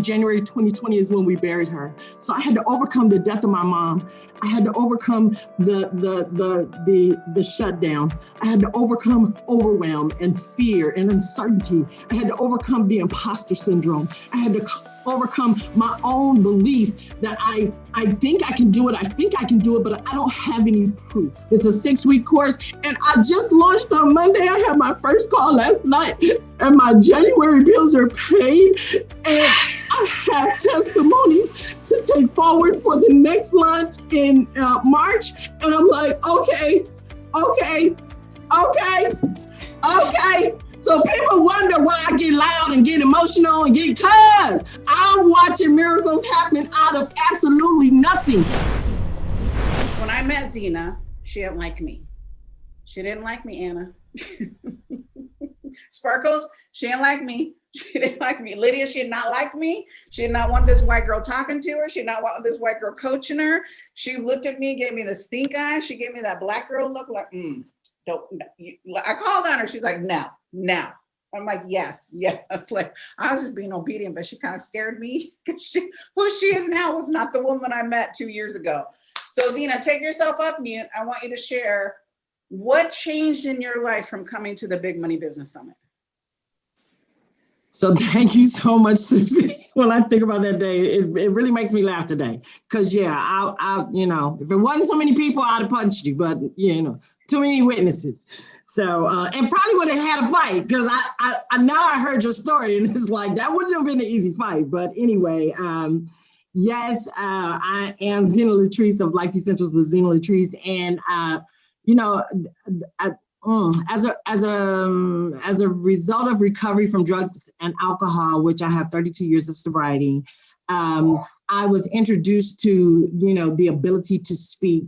January 2020 is when we buried her. So I had to overcome the death of my mom. I had to overcome the shutdown. I had to overcome overwhelm and fear and uncertainty. I had to overcome the imposter syndrome. I had to overcome my own belief that I think I can do it. I think I can do it, but I don't have any proof. It's a 6-week course, and I just launched on Monday. I had my first call last night, and my January bills are paid, and I have testimonies to take forward for the next launch in March. And I'm like, okay. So people wonder why I get loud and get emotional and get, cause I'm watching miracles happen out of absolutely nothing. When I met Zina, she didn't like me. She didn't like me, Anna. Sparkles, she didn't like me. She didn't like me. Lydia, she did not like me. She did not want this white girl talking to her. She did not want this white girl coaching her. She looked at me, gave me the stink eye. She gave me that black girl look like, don't. I called on her. She's like, no. I'm like, yes. Like, I was just being obedient, but she kind of scared me because who she is now was not the woman I met 2 years ago. So Zina, take yourself off mute. I want you to share what changed in your life from coming to the Big Money Business Summit. So thank you so much, Susie. When I think about that day, it really makes me laugh today. Cause I if it wasn't so many people, I'd have punched you, but too many witnesses. So, and probably would have had a fight, because I now I heard your story, and it's like, that wouldn't have been an easy fight. But anyway, yes, I am Zina Letrice of Life Essentials with Zina Letrice. And, as a result of recovery from drugs and alcohol, which I have 32 years of sobriety, I was introduced to, the ability to speak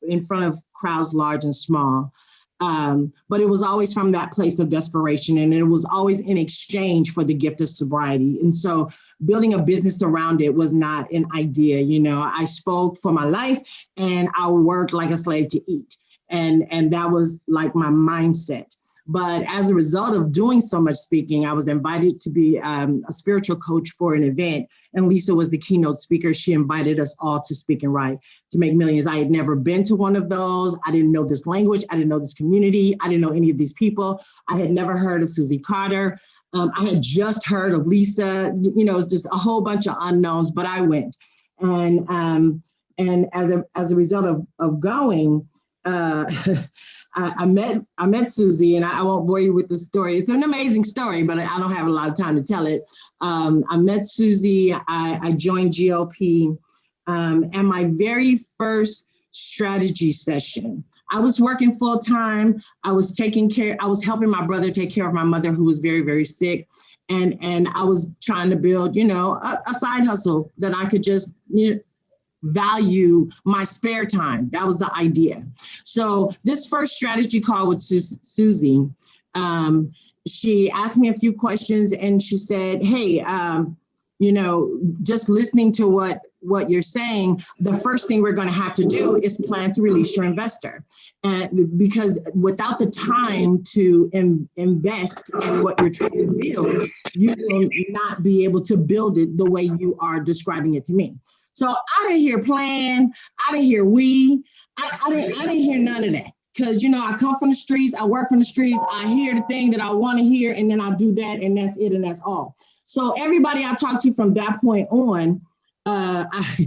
in front of crowds large and small. But it was always from that place of desperation, and it was always in exchange for the gift of sobriety. And so building a business around it was not an idea. I spoke for my life, and I worked like a slave to eat. And that was like my mindset. But as a result of doing so much speaking, I was invited to be a spiritual coach for an event. And Lisa was the keynote speaker. She invited us all to Speak and Write to Make Millions. I had never been to one of those. I didn't know this language. I didn't know this community. I didn't know any of these people. I had never heard of Susie Carder. I had just heard of Lisa. It's just a whole bunch of unknowns, but I went. And as a result of going, I met Susie, and I won't bore you with the story. It's an amazing story, but I don't have a lot of time to tell it. I met Susie. I joined GLP, and my very first strategy session, I was working full time. I was helping my brother take care of my mother, who was very, very sick. And I was trying to build, a side hustle that I could just, value my spare time. That was the idea. So this first strategy call with Susie, she asked me a few questions, and she said, hey, just listening to what you're saying, the first thing we're going to have to do is plan to release your investor. And because without the time to invest in what you're trying to build, you will not be able to build it the way you are describing it to me. So I didn't hear plan. I didn't hear I didn't hear none of that. Because, I come from the streets. I work from the streets. I hear the thing that I want to hear, and then I do that, and that's it, and that's all. So everybody I talked to from that point on, I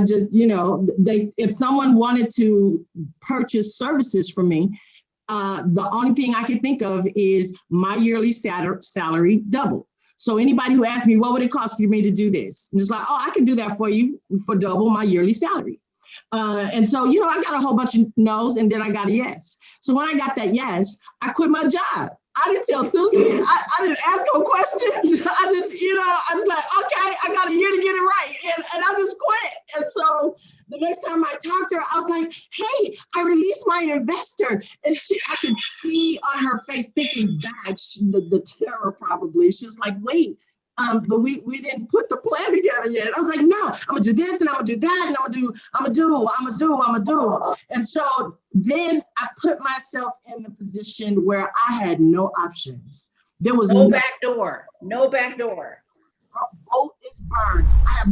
just, if someone wanted to purchase services from me, the only thing I could think of is my yearly salary doubled. So anybody who asked me, what would it cost for me to do this? And it's like, oh, I can do that for you for double my yearly salary. And so, I got a whole bunch of no's, and then I got a yes. So when I got that yes, I quit my job. I didn't tell Susie. I didn't ask her questions. I was like, okay, I got a year to get it right. And I just quit. And so the next time I talked to her, I was like, hey, I released my investor. And I could see on her face, thinking back, the terror probably. She was like, wait, but we didn't put the plan together yet. I was like, no, I'm gonna do this, and I'm gonna do that, and I'm gonna do. And so then I put myself in the position where I had no options. There was no back door. Both have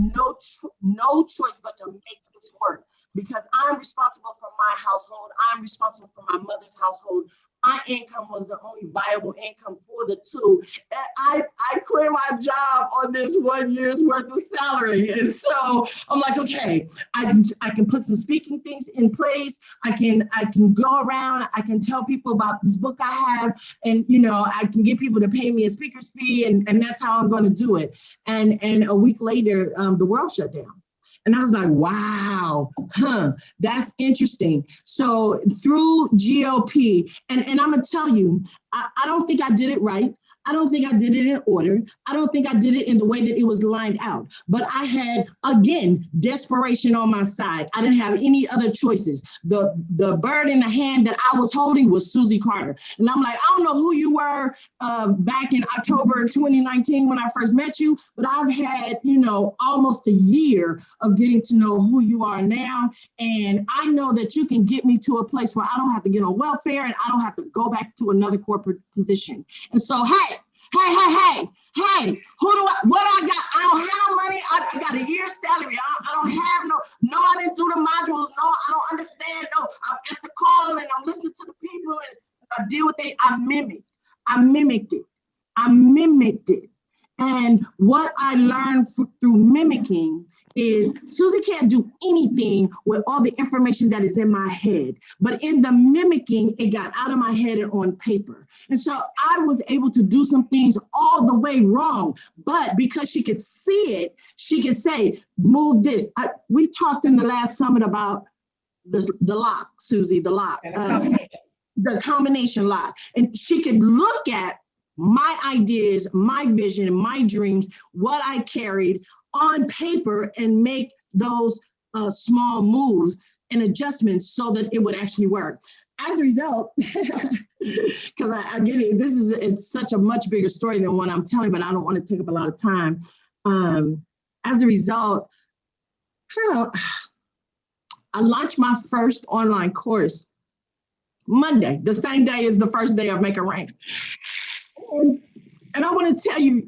no choice but to make this work, because I'm responsible for my household. I'm responsible for my mother's household. My income was the only viable income for the two. And I quit my job on this 1 year's worth of salary. And so I'm like, okay, I can put some speaking things in place. I can go around, I can tell people about this book I have, and I can get people to pay me a speaker's fee, and that's how I'm going to do it. And a week later, the world shut down. And I was like, wow, that's interesting. So through GOP, and I'm going to tell you, I don't think I did it right. I don't think I did it in order. I don't think I did it in the way that it was lined out. But I had, again, desperation on my side. I didn't have any other choices. The bird in the hand that I was holding was Susie Carder. And I'm like, I don't know who you were back in October 2019 when I first met you, but I've had, almost a year of getting to know who you are now. And I know that you can get me to a place where I don't have to get on welfare and I don't have to go back to another corporate position. And so, hey, what I got? I don't have no money. I got a year's salary. I don't have no, I didn't do the modules. No, I don't understand. No, I'm at the call and I'm listening to the people and I deal with it. I mimicked it. And what I learned through mimicking is Susie can't do anything with all the information that is in my head. But in the mimicking, it got out of my head and on paper. And so I was able to do some things all the way wrong. But because she could see it, she could say, move this. We talked in the last summit about the lock, Susie, the lock. The combination lock. And she could look at my ideas, my vision, my dreams, what I carried on paper and make those small moves and adjustments so that it would actually work. As a result, because I get it, it's such a much bigger story than what I'm telling, but I don't want to take up a lot of time. As a result, I launched my first online course Monday, the same day as the first day of Make It Rain. And I want to tell you,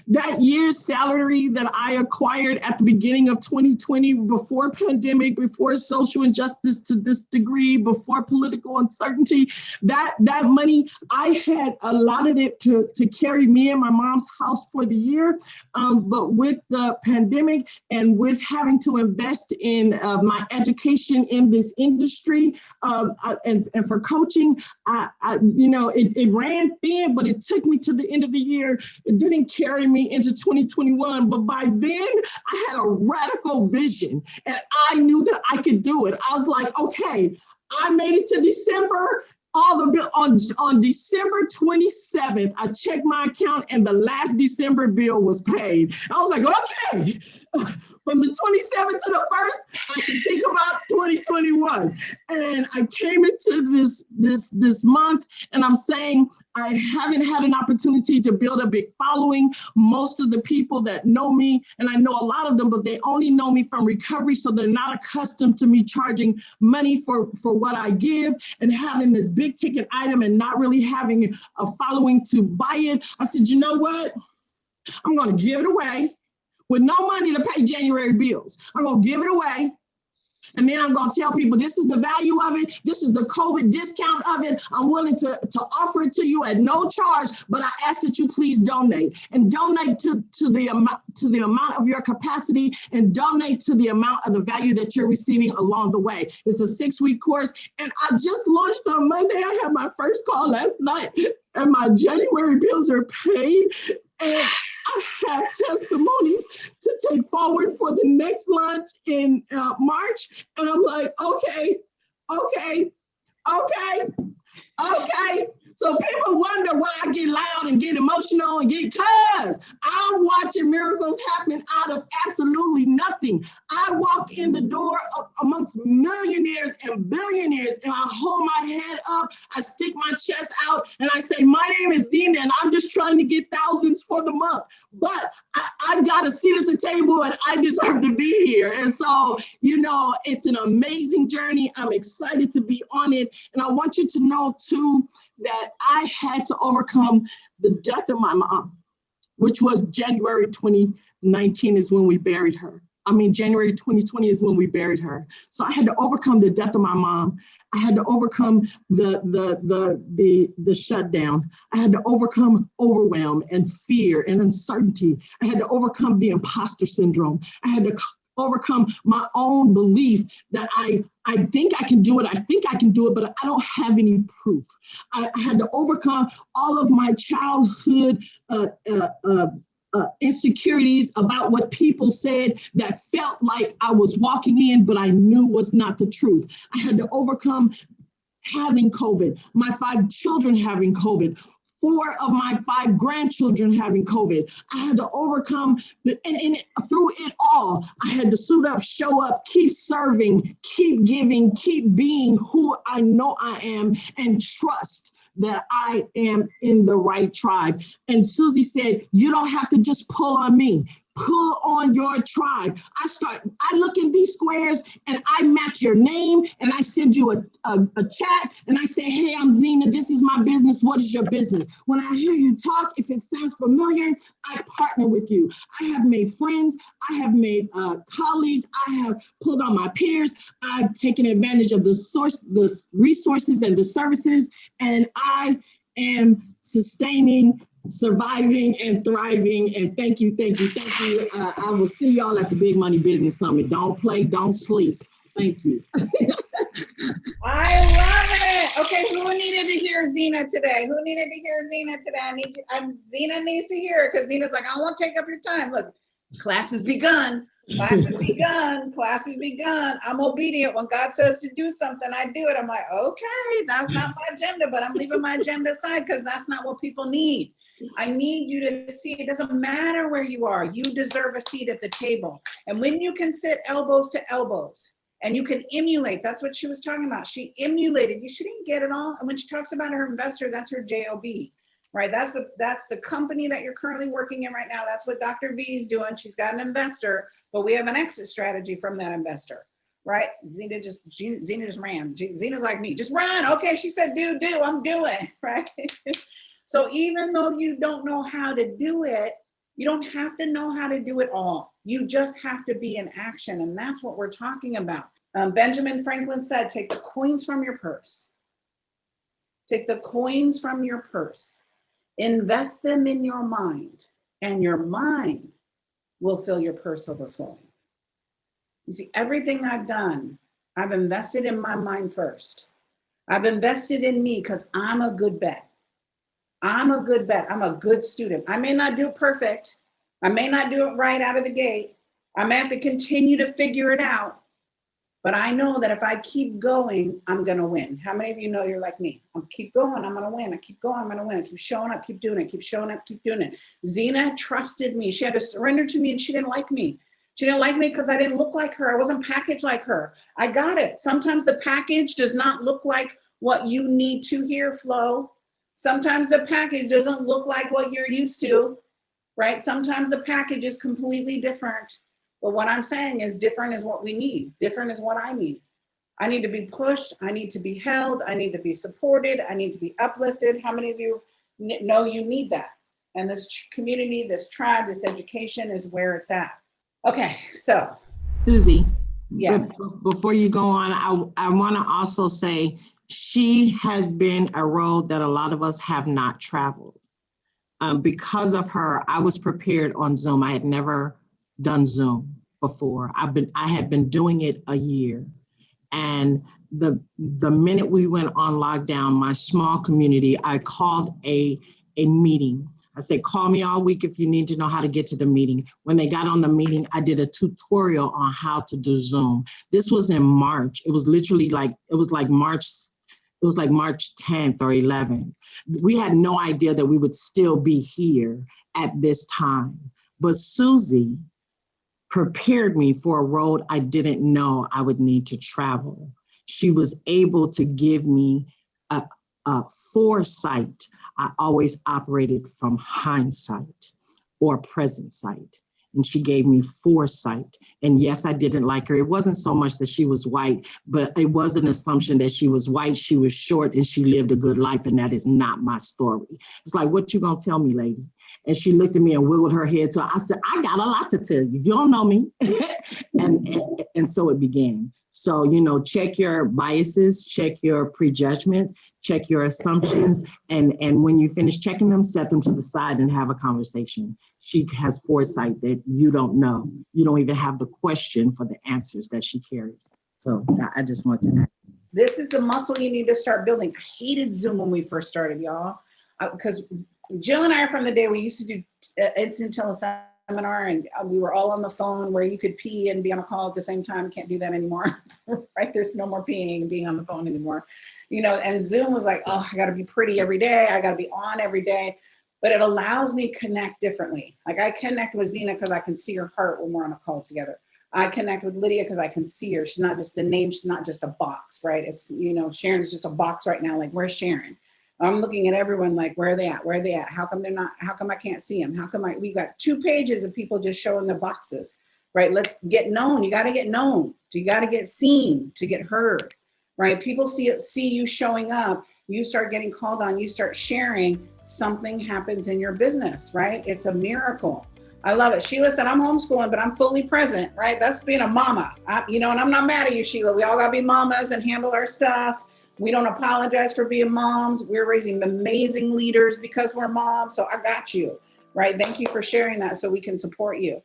that year's salary that I acquired at the beginning of 2020, before pandemic, before social injustice to this degree, before political uncertainty, that money, I had allotted it to carry me and my mom's house for the year. But with the pandemic and with having to invest in my education in this industry and for coaching, it ran thin, but it took me to the end of the year. It didn't carry me into 2021, but by then I had a radical vision and I knew that I could do it. I was like, okay, I made it to December. On December 27th, I checked my account and the last December bill was paid. I was like, okay, from the 27th to the 1st, I can think about 2021. And I came into this month and I'm saying, I haven't had an opportunity to build a big following. Most of the people that know me, and I know a lot of them, but they only know me from recovery, so they're not accustomed to me charging money for what I give and having this big ticket item and not really having a following to buy it. I said, you know what? I'm going to give it away with no money to pay January bills. I'm going to give it away. And then I'm going to tell people this is the value of it. This is the COVID discount of it. I'm willing to offer it to you at no charge, but I ask that you please donate and donate to the amount of your capacity and donate to the amount of the value that you're receiving along the way. It's a 6-week course. And I just launched on Monday. I had my first call last night and my January bills are paid. And I have testimonies to take forward for the next launch in March. And I'm like, okay. So people wonder why I get loud and get emotional and because I'm watching miracles happen out of absolutely nothing. I walk in the door amongst millionaires and billionaires and I hold my head up, I stick my chest out and I say, my name is Zina and I'm just trying to get thousands for the month. But I've got a seat at the table and I deserve to be here. And so, it's an amazing journey. I'm excited to be on it. And I want you to know too, that I had to overcome the death of my mom. which was January 2019 is when we buried her. I mean, January 2020 is when we buried her. So I had to overcome the death of my mom. I had to overcome the shutdown. I had to overcome overwhelm and fear and uncertainty. I had to overcome the imposter syndrome. I had to overcome my own belief that I think I can do it. I think I can do it, but I don't have any proof. I had to overcome all of my childhood insecurities about what people said that felt like I was walking in, but I knew was not the truth. I had to overcome having COVID, my 5 children having COVID, 4 of my 5 grandchildren having COVID. I had to overcome, and through it all, I had to suit up, show up, keep serving, keep giving, keep being who I know I am, and trust that I am in the right tribe. And Susie said, you don't have to just pull on me. Pull on your tribe. I look in these squares and I match your name and I send you a chat and I say, hey, I'm Zina. This is my business. What is your business? When I hear you talk, if it sounds familiar, I partner with you. I have made friends. I have made colleagues. I have pulled on my peers. I've taken advantage of the resources and the services, and I am sustaining, surviving, and thriving. And thank you. I will see y'all at the Big Money Business Summit. Don't play, don't sleep. Thank you. I love it. Okay, who needed to hear Zina today? Who needed to hear Zina today? Zina needs to hear it because Zina's like, I don't want to take up your time. Look, class has begun. Class has begun. Class has begun. I'm obedient. When God says to do something, I do it. I'm like, okay, that's not my agenda, but I'm leaving my agenda aside because that's not what people need. I need you to see it doesn't matter where you are. You deserve a seat at the table. And when you can sit elbows to elbows and you can emulate, that's what she was talking about. She emulated. She didn't get it all. And when she talks about her investor, that's her JOB. Right, that's the company that you're currently working in right now. That's what Dr. V is doing. She's got an investor, but we have an exit strategy from that investor, right? Zina just ran. Zina's like me, just run. Okay, she said, do, I'm doing, right? So even though you don't know how to do it, you don't have to know how to do it all. You just have to be in action, and that's what we're talking about. Benjamin Franklin said, take the coins from your purse. Take the coins from your purse. Invest them in your mind, and your mind will fill your purse overflowing. You see, everything I've done, I've invested in my mind first. I've invested in me because I'm a good bet. I'm a good bet. I'm a good student. I may not do it perfect. I may not do it right out of the gate. I may have to continue to figure it out. But I know that if I keep going, I'm going to win. How many of you know you're like me? I keep going, I'm going to win. I keep going, I'm going to win. I keep showing up, keep doing it, keep showing up, keep doing it. Zina trusted me. She had to surrender to me, and she didn't like me. She didn't like me because I didn't look like her. I wasn't packaged like her. I got it. Sometimes the package does not look like what you need to hear, Flo. Sometimes the package doesn't look like what you're used to, right? Sometimes the package is completely different. But what I'm saying is different is what we need. Different is what I need. I need to be pushed. I need to be held. I need to be supported. I need to be uplifted. How many of you know you need that? And this community, this tribe, this education is where it's at. Okay, so. Susie, yes. Before you go on, I want to also say she has been a road that a lot of us have not traveled. Because of her, I was prepared on Zoom. I had never done Zoom before. I had been doing it a year. And the minute we went on lockdown, my small community, I called a meeting. I said, call me all week if you need to know how to get to the meeting. When they got on the meeting, I did a tutorial on how to do Zoom. This was in March. It was literally like March 10th or 11th. We had no idea that we would still be here at this time. But Susie prepared me for a road I didn't know I would need to travel. She was able to give me a foresight. I always operated from hindsight or present sight. and she gave me foresight. And yes, I didn't like her. It wasn't so much that she was white, but it was an assumption that she was white, she was short, and she lived a good life. And that is not my story. It's like, what you gonna tell me, lady? And she looked at me and wiggled her head. So I said, I got a lot to tell you. You don't know me. and so it began. So, check your biases, check your prejudgments, check your assumptions. And when you finish checking them, set them to the side and have a conversation. She has foresight that you don't know. You don't even have the question for the answers that she carries. So I just want to add. This is the muscle you need to start building. I hated Zoom when we first started, y'all, because Jill and I are from the day we used to do instant teleseminar, and we were all on the phone where you could pee and be on a call at the same time. Can't do that anymore, right? There's no more peeing and being on the phone anymore, and Zoom was like, oh, I got to be pretty every day. I got to be on every day, but it allows me to connect differently. Like I connect with Zina because I can see her heart when we're on a call together. I connect with Lydia because I can see her. She's not just a name. She's not just a box, right? It's, Sharon's just a box right now. Like, where's Sharon? I'm looking at everyone like, where are they at? Where are they at? How come they're not? How come I can't see them? We've got 2 pages of people just showing their boxes, right? Let's get known. You got to get known. You got to get seen to get heard, right? People see you showing up. You start getting called on. You start sharing. Something happens in your business, right? It's a miracle. I love it. Sheila said, I'm homeschooling, but I'm fully present, right? That's being a mama, and I'm not mad at you, Sheila. We all got to be mamas and handle our stuff. We don't apologize for being moms. We're raising amazing leaders because we're moms. So I got you, right? Thank you for sharing that so we can support you.